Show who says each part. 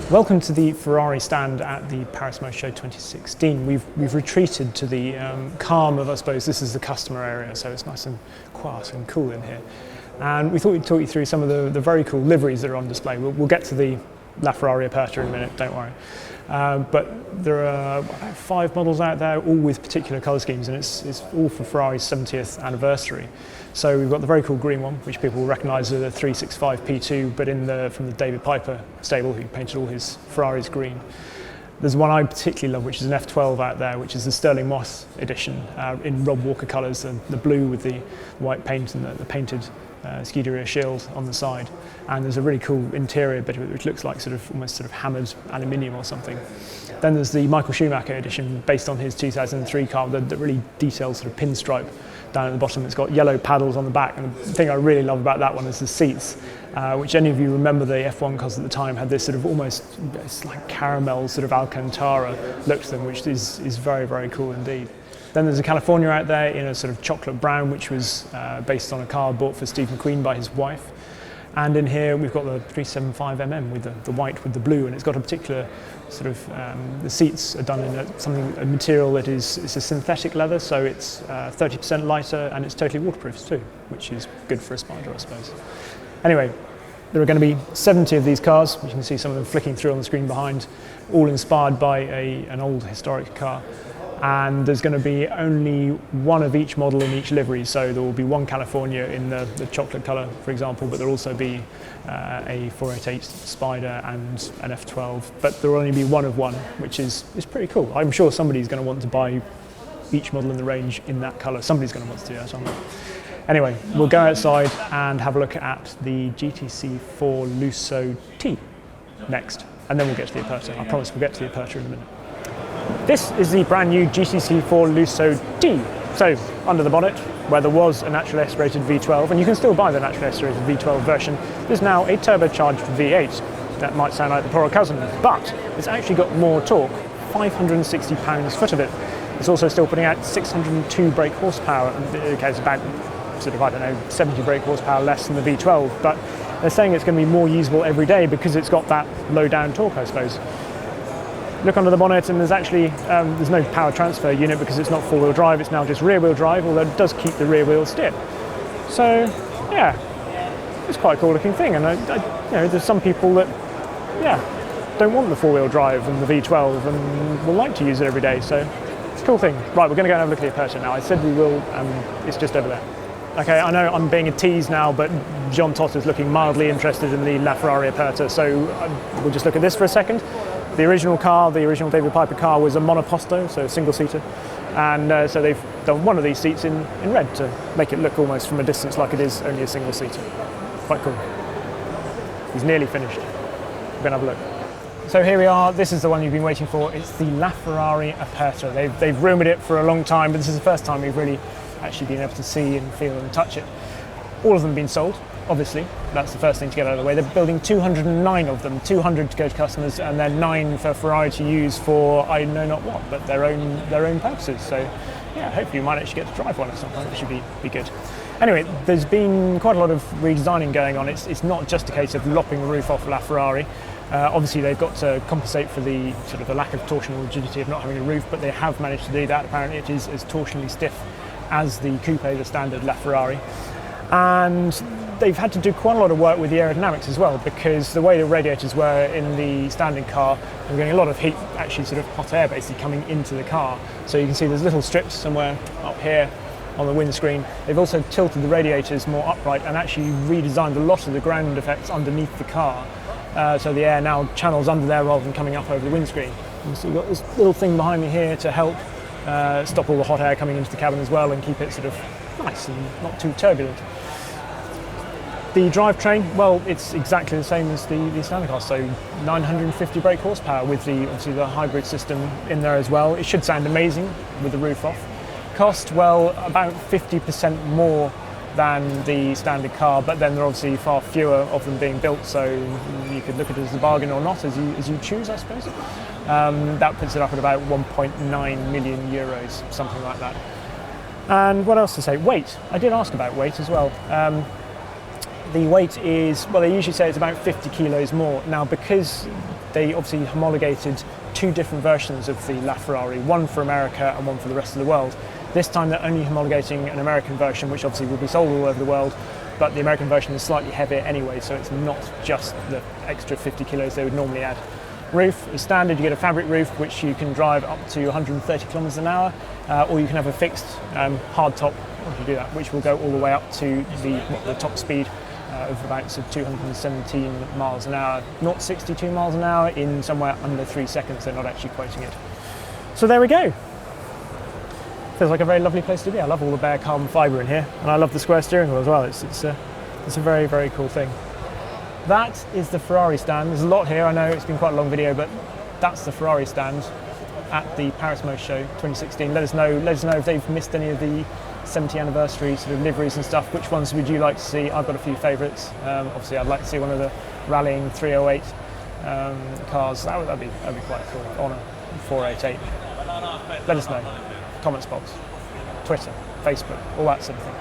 Speaker 1: Welcome to the Ferrari stand at the Paris Motor Show 2016. We've retreated to the calm of, I suppose, this is the customer area, so it's nice and quiet and cool in here. And we thought we'd talk you through some of the very cool liveries that are on display. We'll get to the LaFerrari Aperta in a minute, don't worry. But there are about 5 models out there, all with particular colour schemes, and it's all for Ferrari's 70th anniversary. So we've got the very cool green one, which people will recognise as a 365 P2, but from the David Piper stable, who painted all his Ferraris green. There's one I particularly love, which is an F12 out there, which is the Sterling Moss edition in Rob Walker colours, the blue with the white paint and the painted Scuderia shield on the side. And there's a really cool interior bit of it, which looks like almost hammered aluminium or something. Then there's the Michael Schumacher edition, based on his 2003 car, the really detailed pinstripe down at the bottom. It's got yellow paddles on the back, and the thing I really love about that one is the seats, which any of you remember the F1 cars at the time had this almost, it's like caramel Alcantara look to them, which is very, very cool indeed. Then there's a California out there in a chocolate brown, which was based on a car bought for Steve McQueen by his wife. And in here we've got the 375mm with the white with the blue, and it's got a particular the seats are done in a material that it's a synthetic leather, so it's 30% lighter and it's totally waterproof too, which is good for a spider, I suppose. Anyway, there are going to be 70 of these cars, which you can see some of them flicking through on the screen behind, all inspired by an old historic car. And there's going to be only one of each model in each livery, so there will be one California in the chocolate colour, for example, but there will also be a 488 Spider and an F12, but there will only be one of one, which is pretty cool. I'm sure somebody's going to want to buy each model in the range in that colour. Somebody's going to want to do that, aren't they? Anyway, we'll go outside and have a look at the GTC4 Lusso T next, and then we'll get to the Aperta. I promise we'll get to the Aperta in a minute. This is the brand new GTC4 Lusso T. So, under the bonnet, where there was a naturally aspirated V12, and you can still buy the naturally aspirated V12 version, there's now a turbocharged V8. That might sound like the poorer cousin, but it's actually got more torque, 560 pounds-foot of it. It's also still putting out 602 brake horsepower. Okay, it's about 70 brake horsepower less than the V12, but they're saying it's going to be more usable every day because it's got that low-down torque, I suppose. Look under the bonnet, and there's no power transfer unit because it's not four-wheel drive, it's now just rear-wheel drive, although it does keep the rear wheel steer. So, yeah, it's quite a cool-looking thing, and there's some people that, don't want the four-wheel drive and the V12 and will like to use it every day, so it's a cool thing. Right, we're going to go and have a look at the Aperta now. I said we will, it's just over there. Okay, I know I'm being a tease now, but John Tott is looking mildly interested in the LaFerrari Aperta, so we'll just look at this for a second. The original car, the original David Piper car, was a monoposto, so a single-seater, and so they've done one of these seats in red to make it look almost from a distance like it is only a single-seater. Quite cool. He's nearly finished. We're going to have a look. So here we are. This is the one you've been waiting for. It's the LaFerrari Aperta. They've rumoured it for a long time, but this is the first time we've really actually been able to see and feel and touch it. All of them have been sold. Obviously, that's the first thing to get out of the way. They're building 209 of them, 200 to go to customers, and then 9 for Ferrari to use for I know not what, but their own purposes. So, yeah, hopefully you might actually get to drive one at some point, which should be good. Anyway, there's been quite a lot of redesigning going on. It's not just a case of lopping the roof off LaFerrari. Obviously, they've got to compensate for the the lack of torsional rigidity of not having a roof, but they have managed to do that. Apparently, it is as torsionally stiff as the coupe, the standard LaFerrari. And they've had to do quite a lot of work with the aerodynamics as well, because the way the radiators were in the standing car, they were getting a lot of heat, actually hot air basically coming into the car. So you can see there's little strips somewhere up here on the windscreen. They've also tilted the radiators more upright and actually redesigned a lot of the ground effects underneath the car. So the air now channels under there rather than coming up over the windscreen. And so you've got this little thing behind me here to help stop all the hot air coming into the cabin as well and keep it nice and not too turbulent. The drivetrain, well, it's exactly the same as the standard car, so 950 brake horsepower with obviously the hybrid system in there as well. It should sound amazing with the roof off. Cost, well, about 50% more than the standard car, but then there are obviously far fewer of them being built, so you could look at it as a bargain or not, as you choose, I suppose. That puts it up at about 1.9 million euros, something like that. And what else to say? Weight. I did ask about weight as well. The weight is, well, they usually say it's about 50 kilos more. Now, because they obviously homologated two different versions of the LaFerrari, one for America and one for the rest of the world, this time they're only homologating an American version, which obviously will be sold all over the world, but the American version is slightly heavier anyway, so it's not just the extra 50 kilos they would normally add. Roof is standard. You get a fabric roof which you can drive up to 130 kilometers an hour, or you can have a fixed hard top, if you do that, which will go all the way up to the top speed of about 217 miles an hour, not 62 miles an hour in somewhere under 3 seconds. They're not actually quoting it. So there we go. Feels like a very lovely place to be. I love all the bare carbon fibre in here, and I love the square steering wheel as well. It's a very, very cool thing. That is the Ferrari stand. There's a lot here. I know it's been quite a long video, but that's the Ferrari stand at the Paris Motor Show 2016. Let us know if they've missed any of the 70th anniversary sort of liveries and stuff. Which ones would you like to see? I've got a few favourites. Obviously, I'd like to see one of the rallying 308 cars. That'd be quite cool. On a 488. Let us know. Comments box, Twitter, Facebook, all that sort of thing.